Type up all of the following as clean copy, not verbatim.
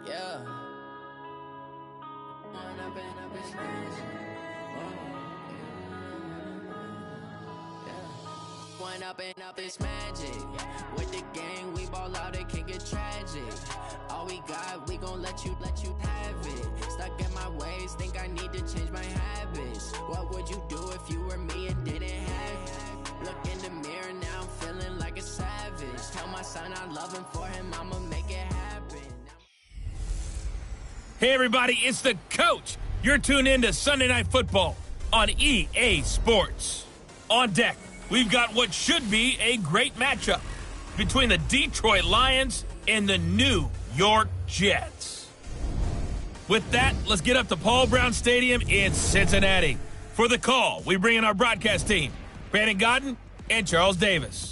Yeah. One up and up is magic. With the gang, we ball out, it can get tragic. All we got, we gon' let you have it. Stuck in my ways, think I need to change my habits. What would you do if you were me and didn't have it? Look in the mirror, now I'm feeling like a savage. Tell my son I love him, for him I'ma make it happen. Hey everybody, it's the coach. You're tuned in to Sunday Night Football on EA Sports. On deck, we've got what should be a great matchup between the Detroit Lions and the New York Jets. With that, let's get up to Paul Brown Stadium in Cincinnati. For the call, we bring in our broadcast team, Brandon Godden and Charles Davis.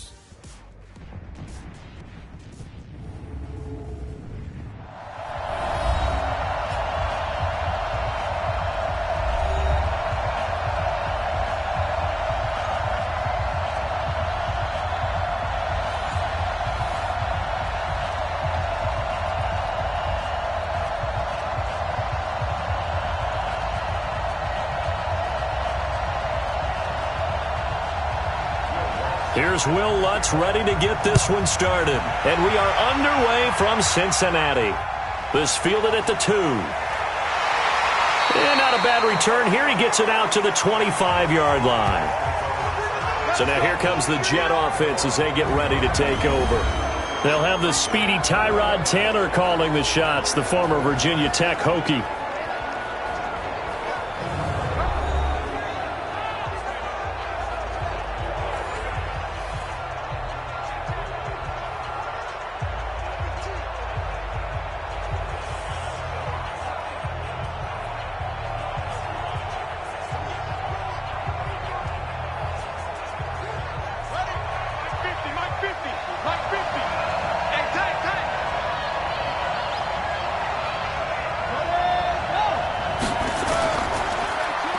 Here's Will Lutz ready to get this one started. And we are underway from Cincinnati. This fielded at the 2. And not a bad return here. He gets it out to the 25-yard line. So now here comes the Jet offense as they get ready to take over. They'll have the speedy Tyrod Taylor calling the shots, the former Virginia Tech Hokie.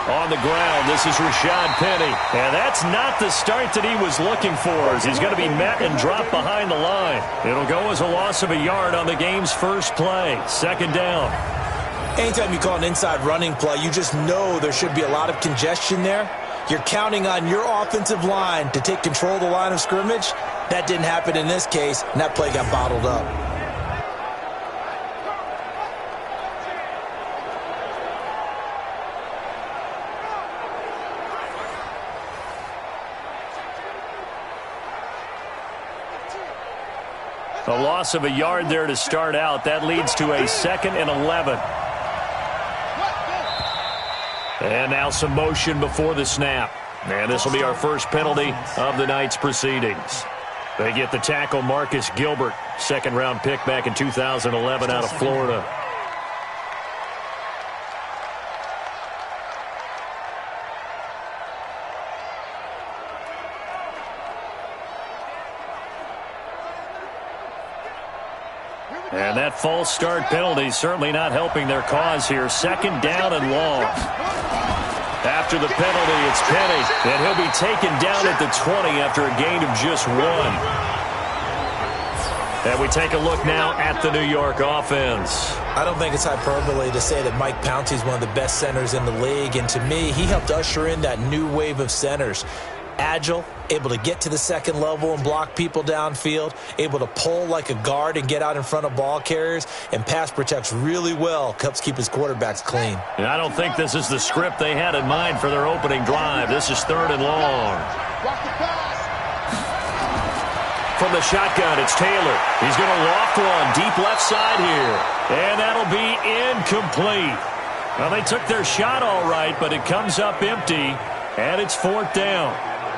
On the ground, this is Rashad Penny. And that's not the start that he was looking for, as he's going to be met and dropped behind the line. It'll go as a loss of a yard on the game's first play. Second down. Anytime you call an inside running play, you just know there should be a lot of congestion there. You're counting on your offensive line to take control of the line of scrimmage. That didn't happen in this case, and that play got bottled up. A loss of a yard there to start out. That leads to a 2nd and 11. And now some motion before the snap. And this will be our first penalty of the night's proceedings. They get the tackle, Marcus Gilbert, second-round pick back in 2011 out of Florida. And that false start penalty certainly not helping their cause here. Second down and long. After the penalty, it's Penny, and he'll be taken down at the 20 after a gain of just 1. And we take a look now at the New York offense. I don't think it's hyperbole to say that Mike Pouncey is one of the best centers in the league, and to me, he helped usher in that new wave of centers. Agile, able to get to the second level and block people downfield, able to pull like a guard and get out in front of ball carriers, and pass protects really well, helps keep his quarterbacks clean. And I don't think this is the script they had in mind for their opening drive. This is 3rd and long. From the shotgun, it's Taylor. He's going to loft one deep left side here, and that'll be incomplete. Well, they took their shot all right, but it comes up empty, and it's 4th down.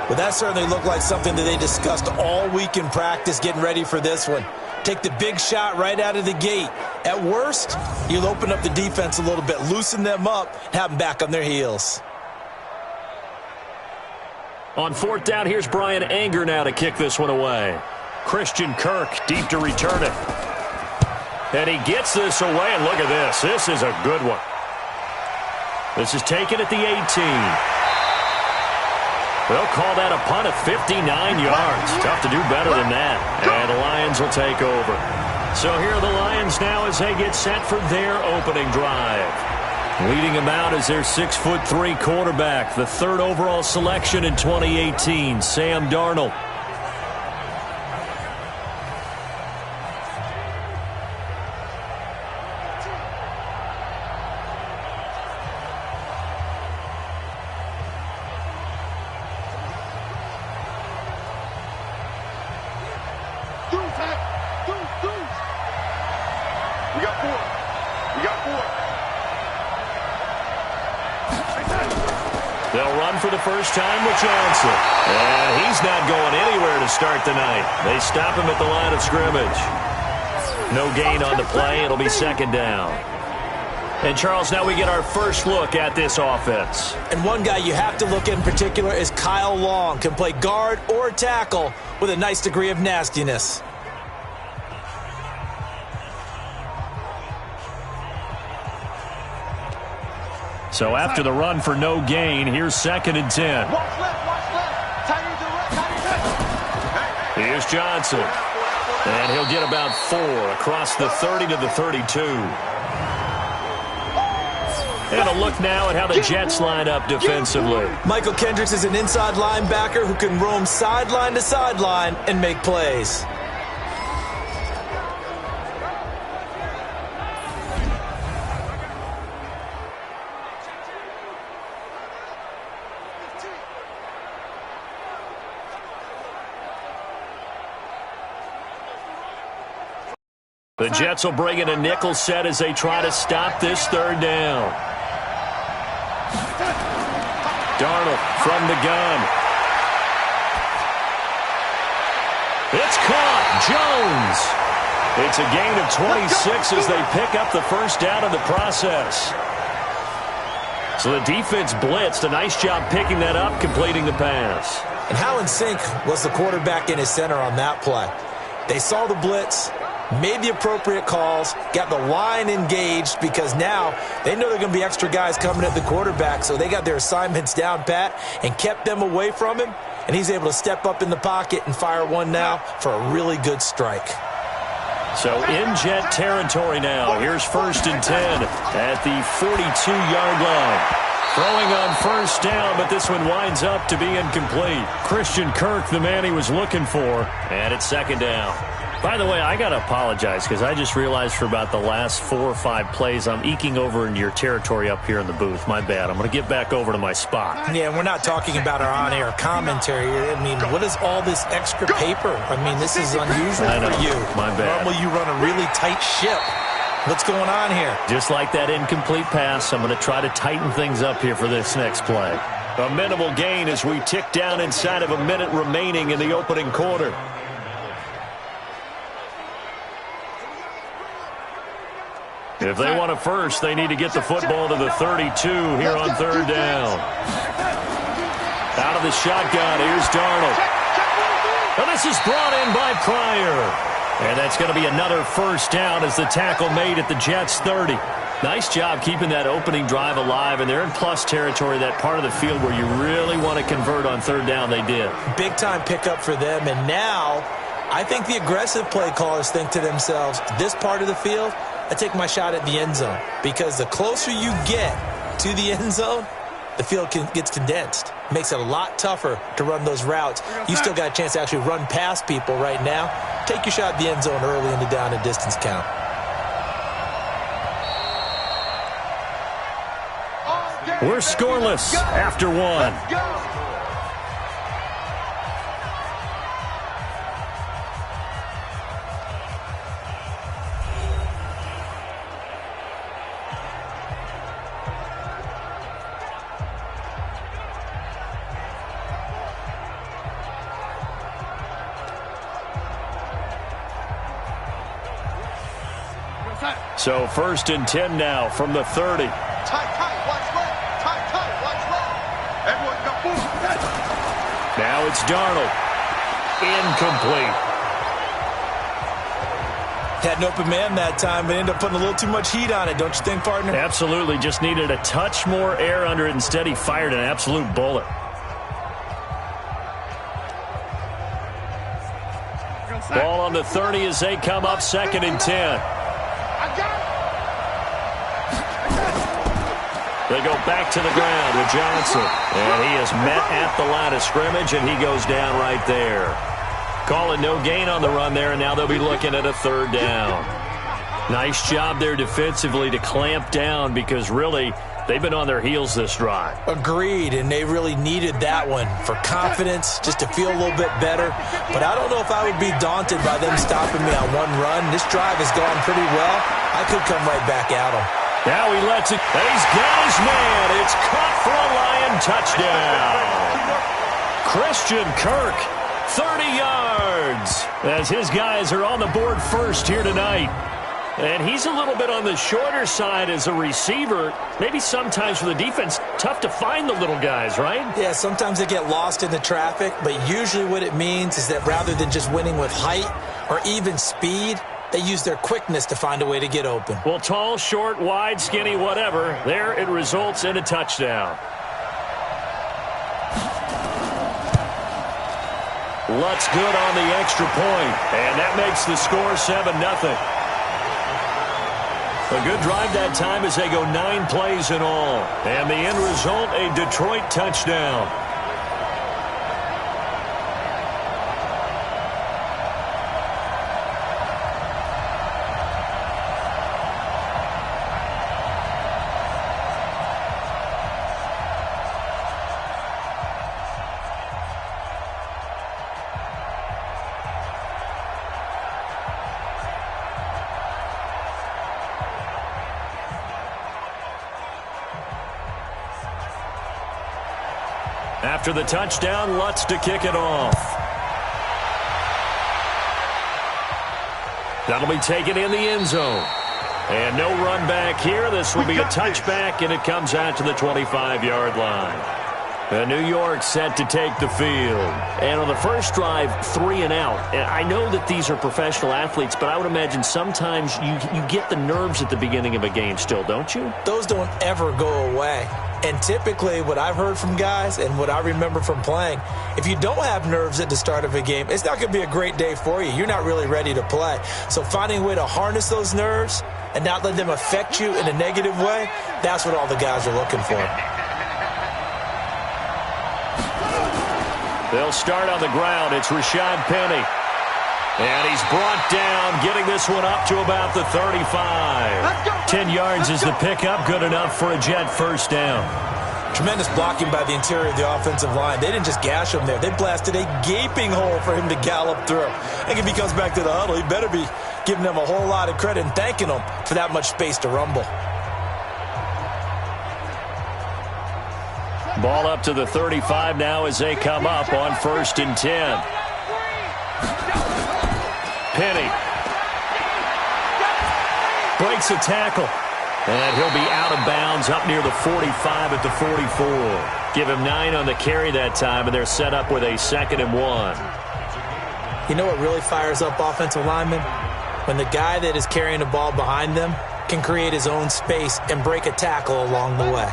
Well, that certainly looked like something that they discussed all week in practice, getting ready for this one. Take the big shot right out of the gate. At worst, you'll open up the defense a little bit, loosen them up, have them back on their heels. On 4th down, here's Brian Anger now to kick this one away. Christian Kirk deep to return it. And he gets this away, and look at this. This is a good one. This is taken at the 18. They'll call that a punt of 59 yards. Tough to do better than that. And the Lions will take over. So here are the Lions Chargers now as they get set for their opening drive. Leading him out is their 6'3" quarterback, the third overall selection in 2018, Sam Darnold. They'll run for the first time with Johnson. And he's not going anywhere to start the night. They stop him at the line of scrimmage. No gain on the play. It'll be second down. And, Charles, now we get our first look at this offense. And one guy you have to look at in particular is Kyle Long. Can play guard or tackle with a nice degree of nastiness. So after the run for no gain, here's 2nd and 10. Watch left. Here's Johnson. And he'll get about 4 across the 30 to the 32. And a look now at how the Jets line up defensively. Michael Kendricks is an inside linebacker who can roam sideline to sideline and make plays. The Jets will bring in a nickel set as they try to stop this third down. Darnold from the gun. It's caught. Jones. It's a gain of 26 as they pick up the first down in the process. So the defense blitzed. A nice job picking that up, completing the pass. And how in sync was the quarterback and his center on that play? They saw the blitz, made the appropriate calls, got the line engaged because now they know there are going to be extra guys coming at the quarterback, so they got their assignments down pat and kept them away from him, and he's able to step up in the pocket and fire one now for a really good strike. So in Jet territory now. Here's 1st and 10 at the 42-yard line. Throwing on first down, but this one winds up to be incomplete. Christian Kirk, the man he was looking for, and it's 2nd down. By the way, I got to apologize because I just realized for about the last 4 or 5 plays, I'm eking over into your territory up here in the booth. My bad. I'm going to get back over to my spot. Yeah, we're not talking about our on-air commentary. I mean, what is all this extra paper? I mean, this is unusual for you. My bad. Normally you run a really tight ship. What's going on here? Just like that incomplete pass, I'm going to try to tighten things up here for this next play. A minimal gain as we tick down inside of a minute remaining in the opening quarter. If they want a first, they need to get the football to the 32 here on 3rd down. Out of the shotgun, here's Darnold. And this is brought in by Pryor. And that's going to be another first down as the tackle made at the Jets' 30. Nice job keeping that opening drive alive, and they're in plus territory, that part of the field where you really want to convert on 3rd down. They did. Big-time pickup for them, and now I think the aggressive play callers think to themselves, this part of the field, I take my shot at the end zone, because the closer you get to the end zone, the field gets condensed. Makes it a lot tougher to run those routes. You still got a chance to actually run past people right now. Take your shot at the end zone early in the down and distance count. We're scoreless after 1. So 1st and 10 now from the 30. Tight, watch left. Tight, watch left. Everyone got moved. Now it's Darnold. Incomplete. Had an open man that time, but ended up putting a little too much heat on it, don't you think, partner? Absolutely. Just needed a touch more air under it. Instead, he fired an absolute bullet. Ball on the 30 as they come up 2nd and 10. They go back to the ground with Johnson. And he is met at the line of scrimmage, and he goes down right there. Call it no gain on the run there, and now they'll be looking at a third down. Nice job there defensively to clamp down because really they've been on their heels this drive. Agreed, and they really needed that one for confidence, just to feel a little bit better. But I don't know if I would be daunted by them stopping me on one run. This drive has gone pretty well. I could come right back at them. Now he lets it. And he's got his man. It's caught for a Lion touchdown. Christian Kirk, 30 yards, as his guys are on the board first here tonight. And he's a little bit on the shorter side as a receiver. Maybe sometimes for the defense, tough to find the little guys, right? Yeah, sometimes they get lost in the traffic, but usually what it means is that rather than just winning with height or even speed, they use their quickness to find a way to get open. Well, tall, short, wide, skinny, whatever, there it results in a touchdown. Lutz good on the extra point, and that makes the score 7-0. A good drive that time as they go 9 plays in all. And the end result, a Detroit touchdown. After the touchdown, Lutz to kick it off. That'll be taken in the end zone. And no run back here. This will be a touchback, and it comes out to the 25-yard line. New York set to take the field. And on the first drive, 3 and out. And I know that these are professional athletes, but I would imagine sometimes you get the nerves at the beginning of a game still, don't you? Those don't ever go away. And typically what I've heard from guys and what I remember from playing, if you don't have nerves at the start of a game, it's not going to be a great day for you. You're not really ready to play. So finding a way to harness those nerves and not let them affect you in a negative way, that's what all the guys are looking for. They'll start on the ground. It's Rashad Penny. And he's brought down, getting this one up to about the 35. 10 yards is the pickup, good enough for a Jet first down. Tremendous blocking by the interior of the offensive line. They didn't just gash him there. They blasted a gaping hole for him to gallop through. I think if he comes back to the huddle, he better be giving them a whole lot of credit and thanking them for that much space to rumble. Ball up to the 35 now as they come up on 1st and 10. Penny breaks a tackle, and he'll be out of bounds up near the 45 at the 44. Give him 9 on the carry that time, and they're set up with a 2nd and 1. You know what really fires up offensive linemen? When the guy that is carrying the ball behind them can create his own space and break a tackle along the way.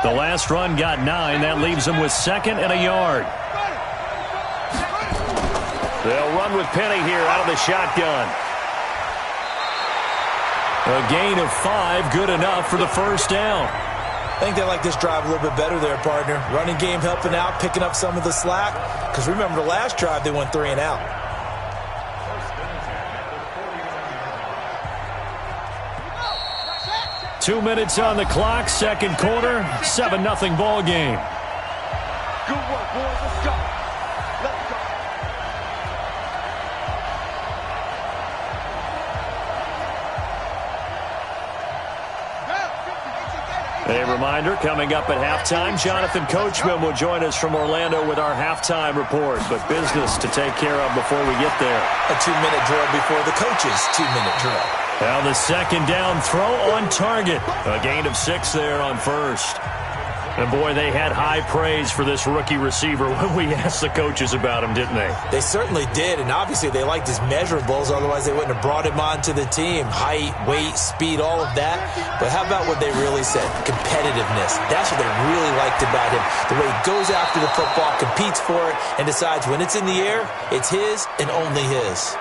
The last run got 9. That leaves them with 2nd and a yard. They'll run with Penny here out of the shotgun. A gain of 5, good enough for the first down. I think they like this drive a little bit better there, partner. Running game helping out, picking up some of the slack. Because remember the last drive, they went 3 and out. Two minutes on the clock, second quarter, 7-0 ball game. Good work, boys. Let's go. Let's go. A reminder, coming up at halftime, Jonathan Coachman will join us from Orlando with our halftime report. But business to take care of before we get there. A 2-minute drill before the coach's 2-minute drill. Now the second down throw on target. A gain of 6 there on first. And, boy, they had high praise for this rookie receiver when we asked the coaches about him, didn't they? They certainly did, and obviously they liked his measurables. Otherwise, they wouldn't have brought him onto the team. Height, weight, speed, all of that. But how about what they really said? Competitiveness. That's what they really liked about him. The way he goes after the football, competes for it, and decides when it's in the air, it's his and only his.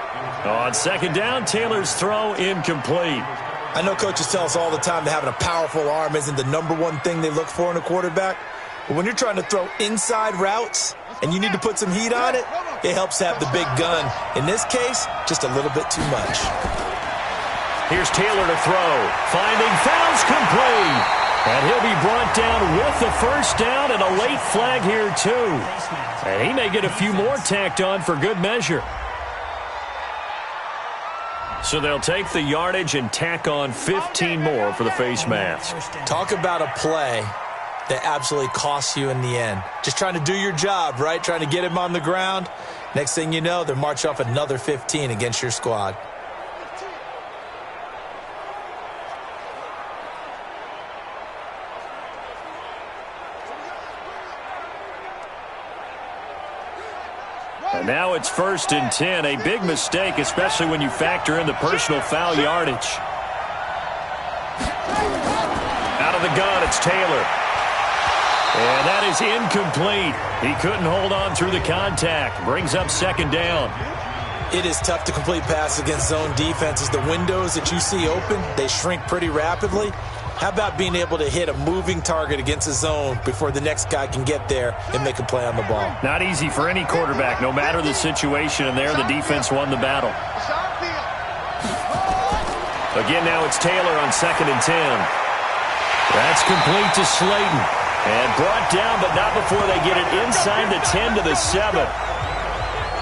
On second down, Taylor's throw incomplete. I know coaches tell us all the time that having a powerful arm isn't the number one thing they look for in a quarterback. But when you're trying to throw inside routes and you need to put some heat on it, it helps to have the big gun. In this case, just a little bit too much. Here's Taylor to throw. Finding Fowles complete. And he'll be brought down with the first down and a late flag here, too. And he may get a few more tacked on for good measure. So they'll take the yardage and tack on 15 more for the face mask. Talk about a play that absolutely costs you in the end. Just trying to do your job, right? Trying to get him on the ground. Next thing you know, they're marching off another 15 against your squad. And now it's 1st and 10. A big mistake, especially when you factor in the personal foul yardage. Out of the gun, it's Taylor. And that is incomplete. He couldn't hold on through the contact. Brings up 2nd down. It is tough to complete passes against zone defenses. The windows that you see open, they shrink pretty rapidly. How about being able to hit a moving target against a zone before the next guy can get there and make a play on the ball? Not easy for any quarterback, no matter the situation, and there the defense won the battle. Again, now it's Taylor on 2nd and 10. That's complete to Slayton. And brought down, but not before they get it inside the 10 to the 7.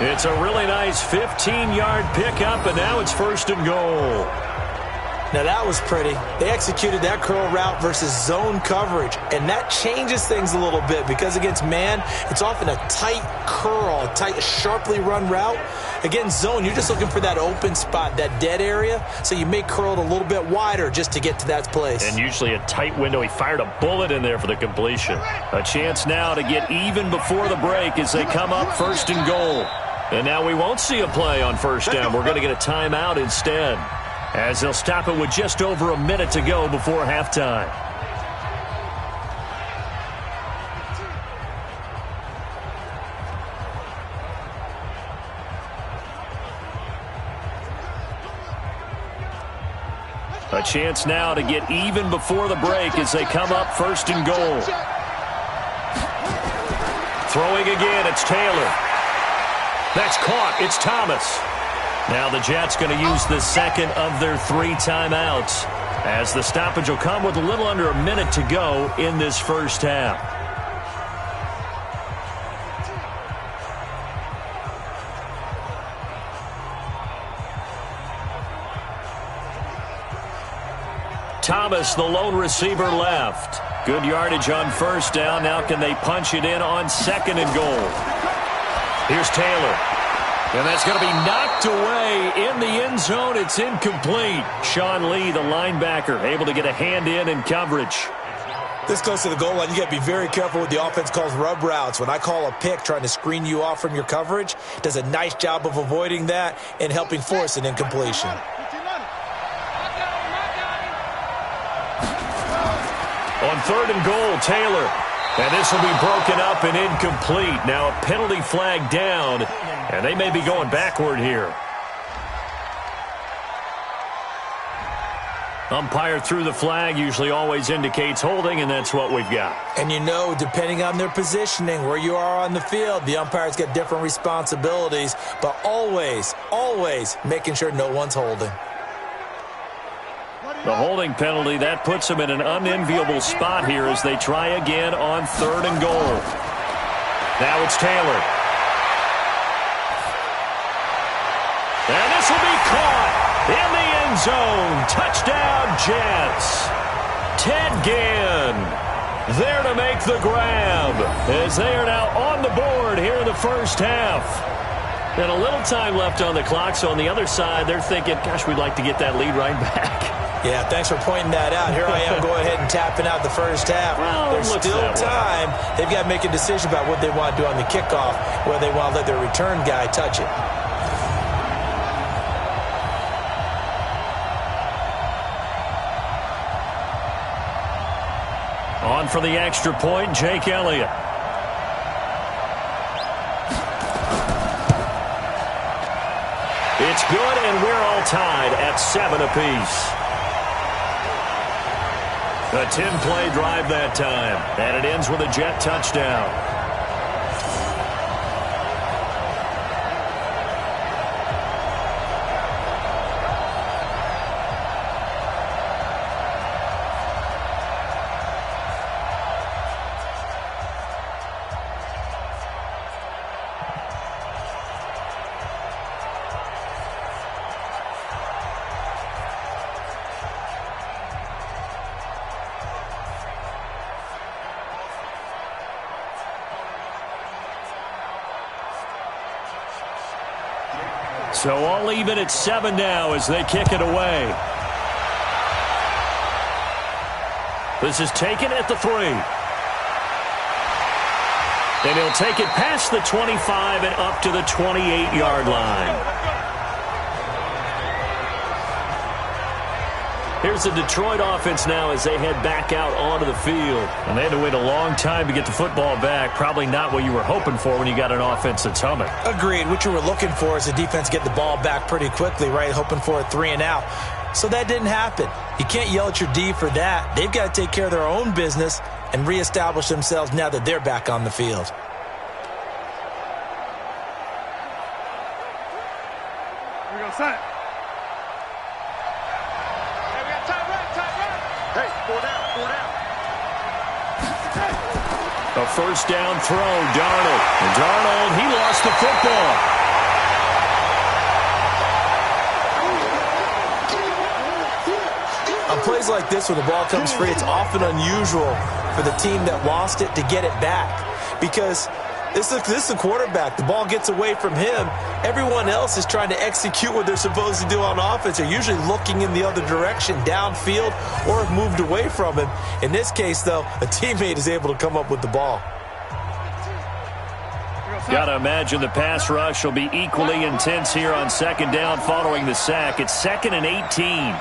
It's a really nice 15-yard pickup, and now it's 1st and goal. Now that was pretty. They executed that curl route versus zone coverage, and that changes things a little bit because against man, it's often a tight curl, a tight, sharply run route. Against zone, you're just looking for that open spot, that dead area, so you may curl it a little bit wider just to get to that place. And usually a tight window. He fired a bullet in there for the completion. A chance now to get even before the break as they come up 1st and goal. And now we won't see a play on 1st down. We're going to get a timeout instead, as they'll stop it with just over a minute to go before halftime. A chance now to get even before the break as they come up 1st and goal. Throwing again, it's Taylor. That's caught. It's Thomas. Now the Jets going to use the 2nd of their 3 timeouts, as the stoppage will come with a little under a minute to go in this 1st half. Thomas, the lone receiver, left. Good yardage on 1st down. Now can they punch it in on 2nd and goal? Here's Taylor. And that's going to be knocked away in the end zone. It's incomplete. Sean Lee, the linebacker, able to get a hand in coverage. This close to the goal line, you got to be very careful with the offense calls rub routes. When I call a pick trying to screen you off from your coverage, does a nice job of avoiding that and helping force an incompletion. On 3rd and goal, Taylor. And this will be broken up and incomplete. Now a penalty flag down, and they may be going backward here. Umpire threw the flag, usually always indicates holding, and that's what we've got. And you know, depending on their positioning, where you are on the field, the umpires get different responsibilities, but always, always making sure no one's holding. The holding penalty, that puts them in an unenviable spot here as they try again on 3rd and goal. Now it's Taylor. And this will be caught in the end zone. Touchdown, Jets. Ted Ginn there to make the grab as they are now on the board here in the 1st half. And a little time left on the clock, so on the other side, they're thinking, gosh, we'd like to get that lead right back. Yeah, thanks for pointing that out. Here I am going ahead and tapping out the 1st half. Well, there's still time. They've got to make a decision about what they want to do on the kickoff, whether they want to let their return guy touch it. On for the extra point, Jake Elliott. It's good, and we're all tied at 7 apiece. A 10-play drive that time, and it ends with a Jet touchdown. So all even at 7 now as they kick it away. This is taken at the 3. And he'll take it past the 25 and up to the 28-yard line. Here's the Detroit offense now as they head back out onto the field. And they had to wait a long time to get the football back. Probably not what you were hoping for when you got an offense that's humming. Agreed. What you were looking for is the defense get the ball back pretty quickly, right? Hoping for a 3 and out. So that didn't happen. You can't yell at your D for that. They've got to take care of their own business and reestablish themselves now that they're back on the field. Here we go, set. Hey, 4 down, 4 down. A first down throw, Darnold. And Darnold, he lost the football. On plays like this, when the ball comes free, it's often unusual for the team that lost it to get it back. Because this is the quarterback. The ball gets away from him. Everyone else is trying to execute what they're supposed to do on offense. They're usually looking in the other direction, downfield, or have moved away from him. In this case, though, a teammate is able to come up with the ball. Got to imagine the pass rush will be equally intense here on second down following the sack. It's 2nd and 18.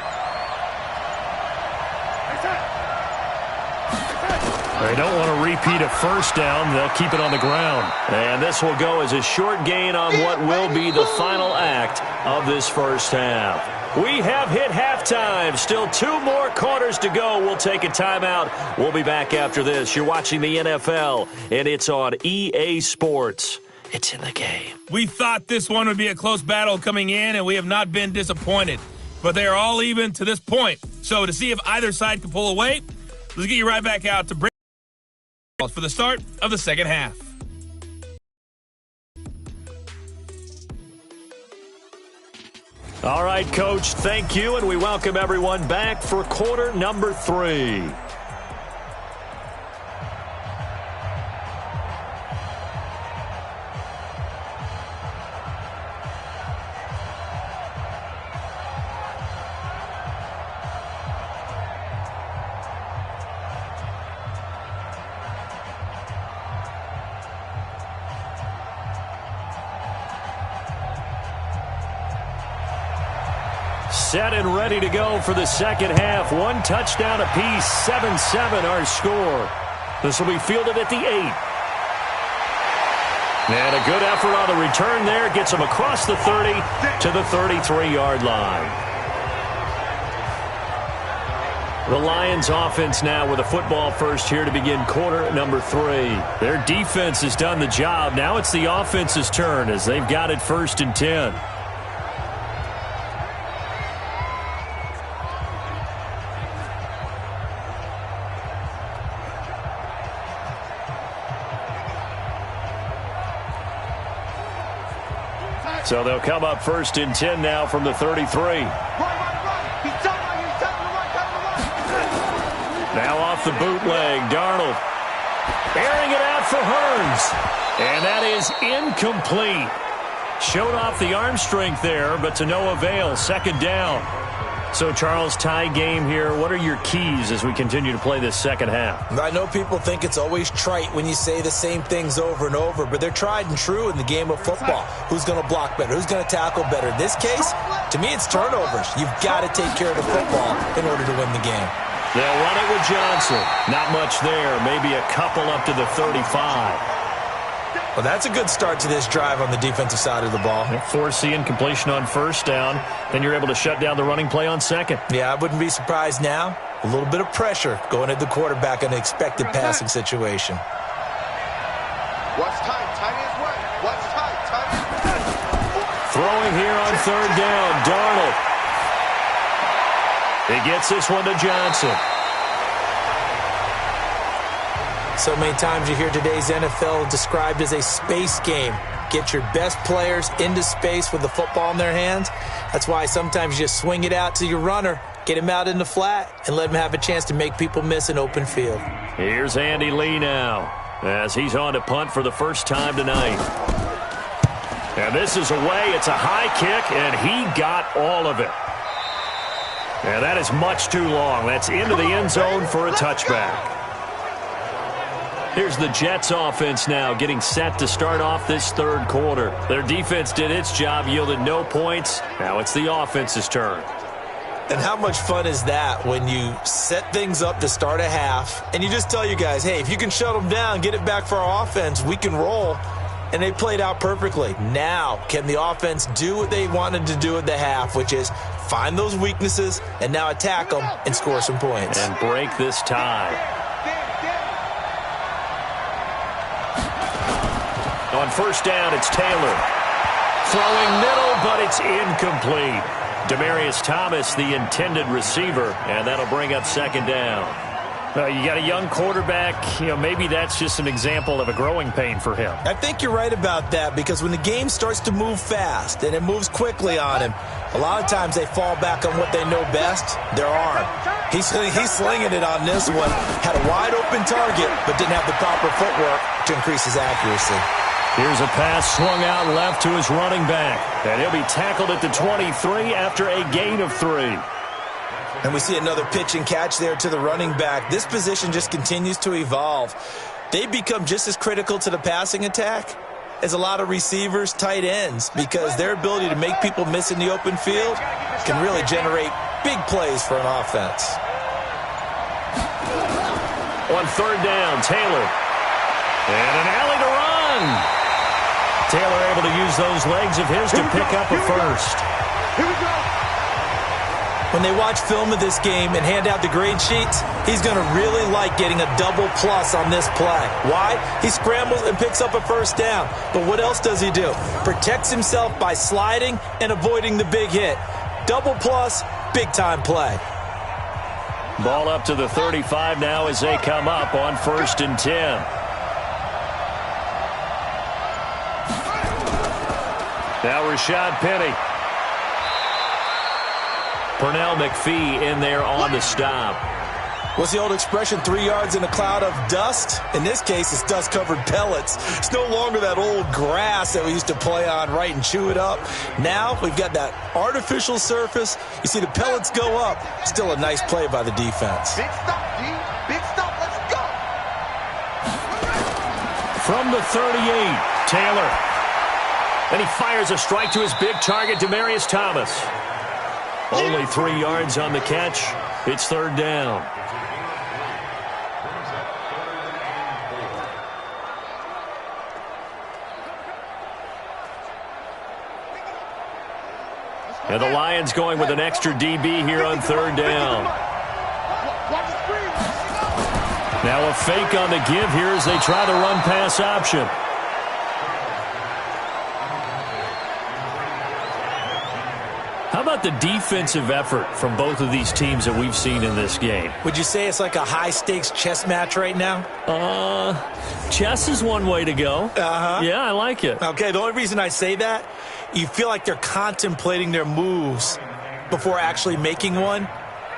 They don't want to repeat a first down. They'll keep it on the ground. And this will go as a short gain on what will be the final act of this first half. We have hit halftime. Still 2 more quarters to go. We'll take a timeout. We'll be back after this. You're watching the NFL, and it's on EA Sports. It's in the game. We thought this one would be a close battle coming in, and we have not been disappointed. But they are all even to this point. So to see if either side can pull away, let's get you right back out to bring for the start of the second half. All right, Coach, thank you, and we welcome everyone back for quarter number 3. Set and ready to go for the second half. 1 touchdown apiece, 7-7 our score. This will be fielded at the 8. And a good effort on the return there. Gets him across the 30 to the 33-yard line. The Lions offense now with a football first here to begin quarter number 3. Their defense has done the job. Now it's the offense's turn as they've got it 1st and 10. So they'll come up 1st and 10 now from the 33. Right. He's done Now off the bootleg, Darnold. Airing it out for Hearns. And that is incomplete. Showed off the arm strength there, but to no avail. 2nd down. So, Charles, tie game here. What are your keys as we continue to play this second half? I know people think it's always trite when you say the same things over and over, but they're tried and true in the game of football. Who's going to block better? Who's going to tackle better? In this case, to me, it's turnovers. You've got to take care of the football in order to win the game. They'll run it with Johnson. Not much there. Maybe a couple up to the 35. Well, that's a good start to this drive on the defensive side of the ball. Force the incompletion on 1st down. Then you're able to shut down the running play on 2nd. Yeah, I wouldn't be surprised now A little bit of pressure going at the quarterback in an expected passing situation. What's tight? Tight ends what? What's tight? Tight ends. Throwing here on third down, Darnold. He gets this one to Johnson. So many times you hear today's NFL described as a space game. Get your best players into space with the football in their hands. That's why sometimes you just swing it out to your runner, get him out in the flat, and let him have a chance to make people miss an open field. Here's Andy Lee now as he's on to punt for the first time tonight. And this is away. It's a high kick, and he got all of it. And that is much too long. That's into the end zone for a touchback. Here's the Jets offense now getting set to start off this third quarter. Their defense did its job, yielded no points. Now it's the offense's turn. And how much fun is that when you set things up to start a half and you just tell you guys, hey, if you can shut them down, get it back for our offense, we can roll. And they played out perfectly. Now, can the offense do what they wanted to do at the half, which is find those weaknesses and now attack them and score some points. And break this tie. On first down, it's Taylor. Throwing middle, but it's incomplete. Demaryius Thomas, the intended receiver, and that'll bring up second down. You got a young quarterback. Maybe that's just an example of a growing pain for him. I think you're right about that because when the game starts to move fast and it moves quickly on him, a lot of times they fall back on what they know best, their arm. He's slinging it on this one. Had a wide open target, but didn't have the proper footwork to increase his accuracy. Here's a pass swung out left to his running back. And he'll be tackled at the 23 after a gain of 3. And we see another pitch and catch there to the running back. This position just continues to evolve. They become just as critical to the passing attack as a lot of receivers, tight ends, because their ability to make people miss in the open field can really generate big plays for an offense. On third down, Taylor. And an alley to run. Taylor able to use those legs of his to pick up a first. Here we go. When they watch film of this game and hand out the grade sheets, he's going to really like getting a double plus on this play. Why? He scrambles and picks up a first down. But what else does he do? Protects himself by sliding and avoiding the big hit. Double plus, big-time play. Ball up to the 35 now as they come up on 1st and 10. Now Rashad Penny. Pernell McPhee in there on the stop. What's the old expression, 3 yards in a cloud of dust? In this case, it's dust-covered pellets. It's no longer that old grass that we used to play on, right, and chew it up. Now we've got that artificial surface. You see the pellets go up. Still a nice play by the defense. Big stop, D. Big stop. Let's go. From the 38, Taylor. And he fires a strike to his big target, Demaryius Thomas. Only 3 yards on the catch. It's third down. And the Lions going with an extra DB here on third down. Now a fake on the give here as they try the run-pass option. How about the defensive effort from both of these teams that we've seen in this game? Would you say it's like a high-stakes chess match right now? Chess is one way to go. Uh-huh. Yeah, I like it. Okay, the only reason I say that, you feel like they're contemplating their moves before actually making one,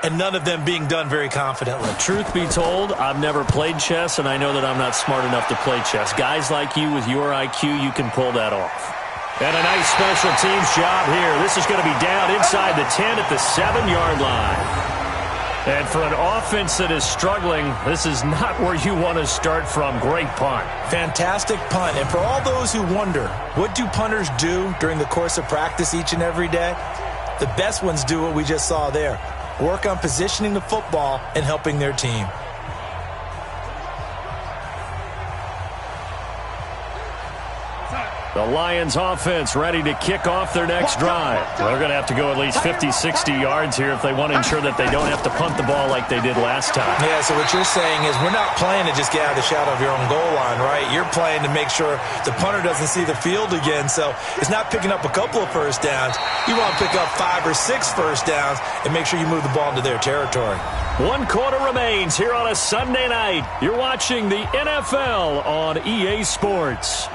and none of them being done very confidently. Truth be told, I've never played chess, and I know that I'm not smart enough to play chess. Guys like you with your IQ, you can pull that off. And a nice special teams job here. This is going to be down inside the 10 at the 7-yard line. And for an offense that is struggling, this is not where you want to start from. Great punt. Fantastic punt. And for all those who wonder, what do punters do during the course of practice each and every day? The best ones do what we just saw there. Work on positioning the football and helping their team. The Lions offense ready to kick off their next drive. They're going to have to go at least 50, 60 yards here if they want to ensure that they don't have to punt the ball like they did last time. Yeah, so what you're saying is we're not playing to just get out of the shadow of your own goal line, right? You're playing to make sure the punter doesn't see the field again. So it's not picking up a couple of first downs. You want to pick up 5 or 6 first downs and make sure you move the ball into their territory. 1 quarter remains here on a Sunday night. You're watching the NFL on EA Sports.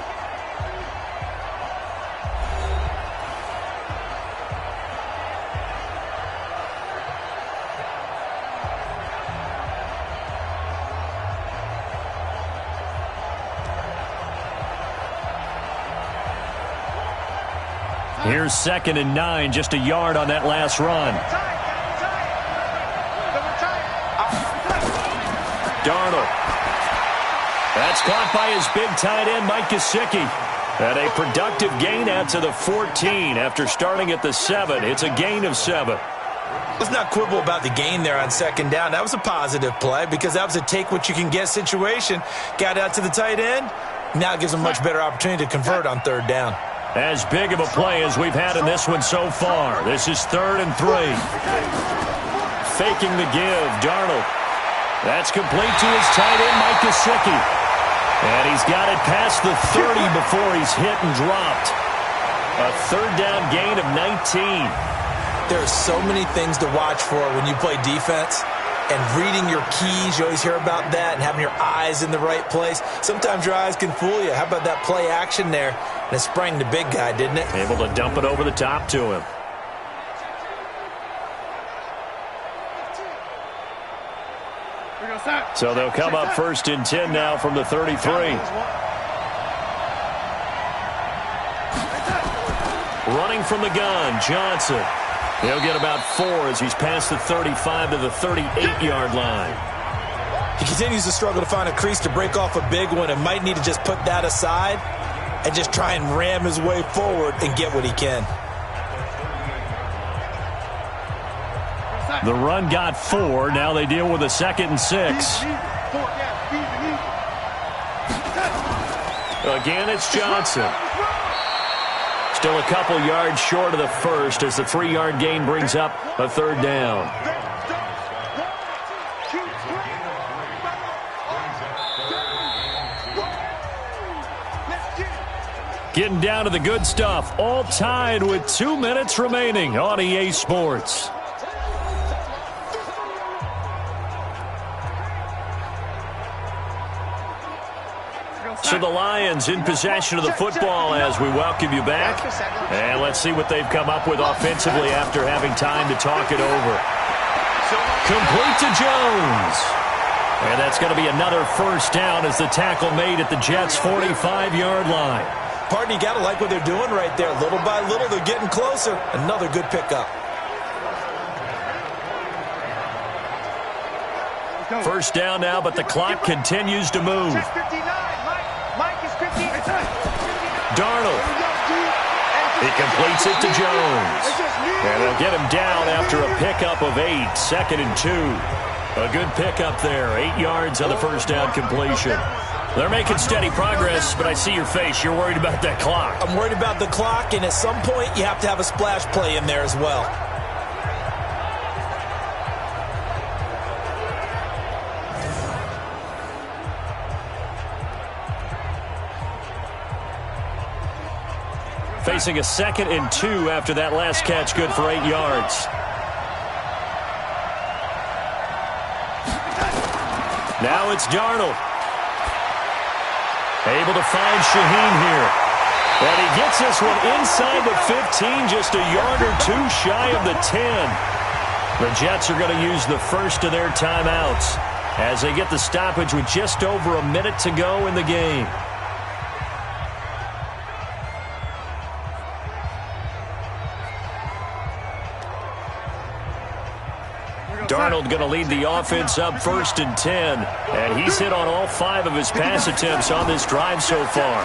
Here's 2nd and 9, just a yard on that last run. Darnold. That's caught by his big tight end, Mike Gesicki. And a productive gain out to the 14 after starting at the 7. It's a gain of 7. Let's not quibble about the gain there on 2nd down. That was a positive play because that was a take-what-you-can-get situation. Got out to the tight end. Now it gives them a much better opportunity to convert on 3rd down. As big of a play as we've had in this one so far. This is 3rd and 3. Faking the give, Darnold. That's complete to his tight end, Mike Gesicki. And he's got it past the 30 before he's hit and dropped. A 3rd down gain of 19. There are so many things to watch for when you play defense. And reading your keys, you always hear about that, and having your eyes in the right place. Sometimes your eyes can fool you. How about that play action there? And it sprang the big guy, didn't it? Able to dump it over the top to him. So they'll come up 1st and 10 now from the 33. Running from the gun, Johnson. He'll get about 4 as he's past the 35 to the 38-yard line. He continues to struggle to find a crease to break off a big one and might need to just put that aside and just try and ram his way forward and get what he can. The run got 4. Now they deal with a 2nd and 6. Again, it's Johnson. Still a couple yards short of the first as the 3-yard gain brings up a 3rd down. Getting down to the good stuff. All tied with 2 minutes remaining on EA Sports. So the Lions in possession of the football as we welcome you back. And let's see what they've come up with offensively after having time to talk it over. Complete to Jones. And that's going to be another 1st down as the tackle made at the Jets' 45-yard line. Pardon, you got to like what they're doing right there. Little by little, they're getting closer. Another good pickup. 1st down now, but the clock continues to move. Darnold. He completes it to Jones. And they'll get him down after a pickup of 8. 2nd and 2. A good pickup there. 8 yards on the 1st down completion. They're making steady progress, but I see your face. You're worried about that clock. I'm worried about the clock, and at some point you have to have a splash play in there as well. Facing a 2nd and 2 after that last catch, good for 8 yards. Now it's Darnold. Able to find Shaheen here. And he gets this one inside the 15, just a yard or 2 shy of the 10. The Jets are going to use the first of their timeouts as they get the stoppage with just over a minute to go in the game. Darnold going to lead the offense up 1st and 10. And he's hit on all 5 of his pass attempts on this drive so far.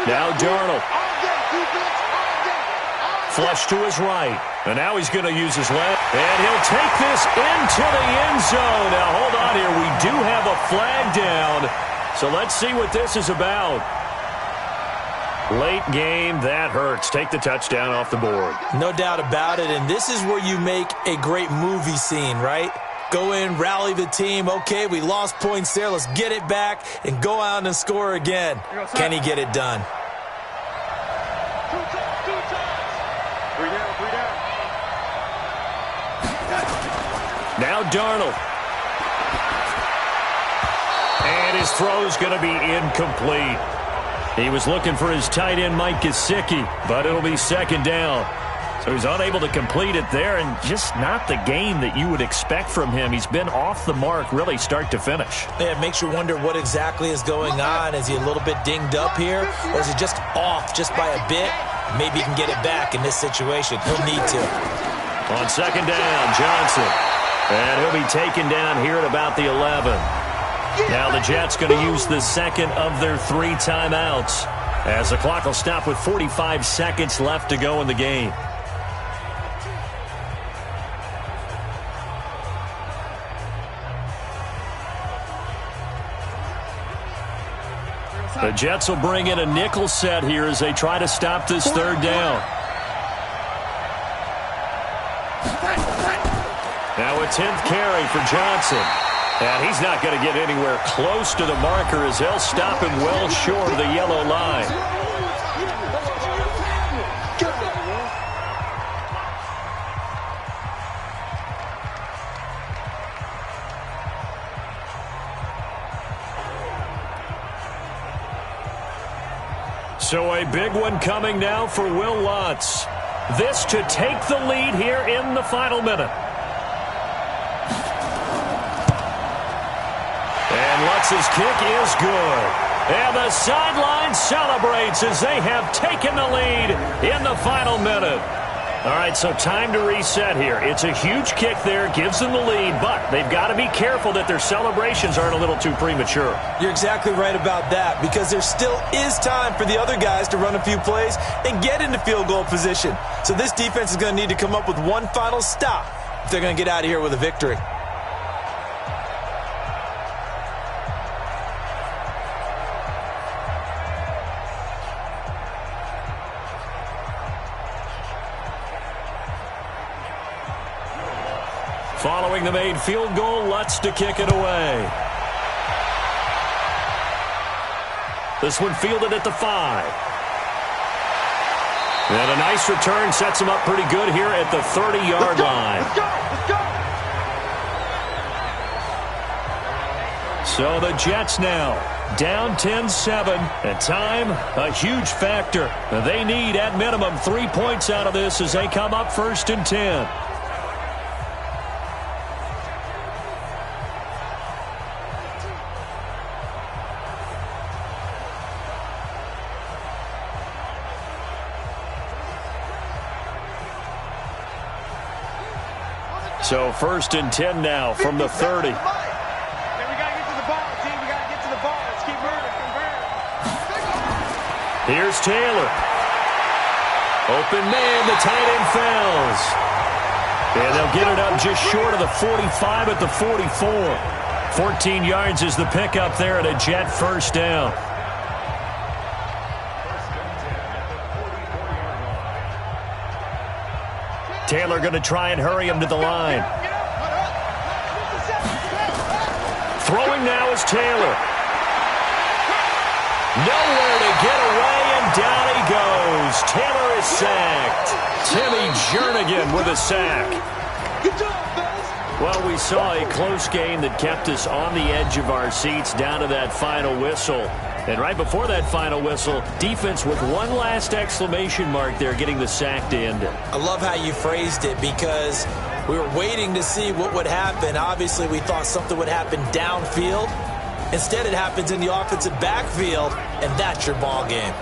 Now Darnold. Flush to his right. And now he's going to use his left. And he'll take this into the end zone. Now hold on here. We do have a flag down. So let's see what this is about. Late game, that hurts. Take the touchdown off the board. No doubt about it, and this is where you make a great movie scene, right? Go in, rally the team. Okay, we lost points there. Let's get it back and go out and score again. Can he get it done? Two times. Three down. Now Darnold. And his throw's going to be incomplete. He was looking for his tight end, Mike Gesicki, but it'll be second down. So he's unable to complete it there, and just not the game that you would expect from him. He's been off the mark, really, start to finish. Yeah, it makes you wonder what exactly is going on. Is he a little bit dinged up here, or is he just off just by a bit? Maybe he can get it back in this situation. He'll need to. On second down, Johnson. And he'll be taken down here at about the 11. Now the Jets going to use the second of their 3 timeouts, as the clock will stop with 45 seconds left to go in the game. The Jets will bring in a nickel set here as they try to stop this third down. Now a 10th carry for Johnson. And he's not going to get anywhere close to the marker as they'll stop him well short of the yellow line. So a big one coming now for Will Lutz. This to take the lead here in the final minute. And Lutz's kick is good. And the sideline celebrates as they have taken the lead in the final minute. All right, so time to reset here. It's a huge kick there, gives them the lead, but they've got to be careful that their celebrations aren't a little too premature. You're exactly right about that, because there still is time for the other guys to run a few plays and get into field goal position. So this defense is going to need to come up with one final stop if they're going to get out of here with a victory. Following the made field goal, Lutz to kick it away. This one fielded at the 5. And a nice return sets him up pretty good here at the 30-yard line. So the Jets now down 10-7. And time, a huge factor. They need, at minimum, 3 points out of this as they come up 1st and 10. So 1st and 10 now from the 30. We got to get to the ball, team. We got to get to the ball. Let's keep moving. Here's Taylor. Open man, the tight end fails. And they'll get it up just short of the 45 at the 44. 14 yards is the pickup there at a Jet first down. Taylor going to try and hurry him to the line. Throwing now is Taylor. Nowhere to get away, and down he goes. Taylor is sacked. Timmy Jernigan with a sack. Well, we saw a close game that kept us on the edge of our seats down to that final whistle. And right before that final whistle, defense with one last exclamation mark there, getting the sack to end it. I love how you phrased it, because we were waiting to see what would happen. Obviously, we thought something would happen downfield. Instead, it happens in the offensive backfield, and that's your ball game.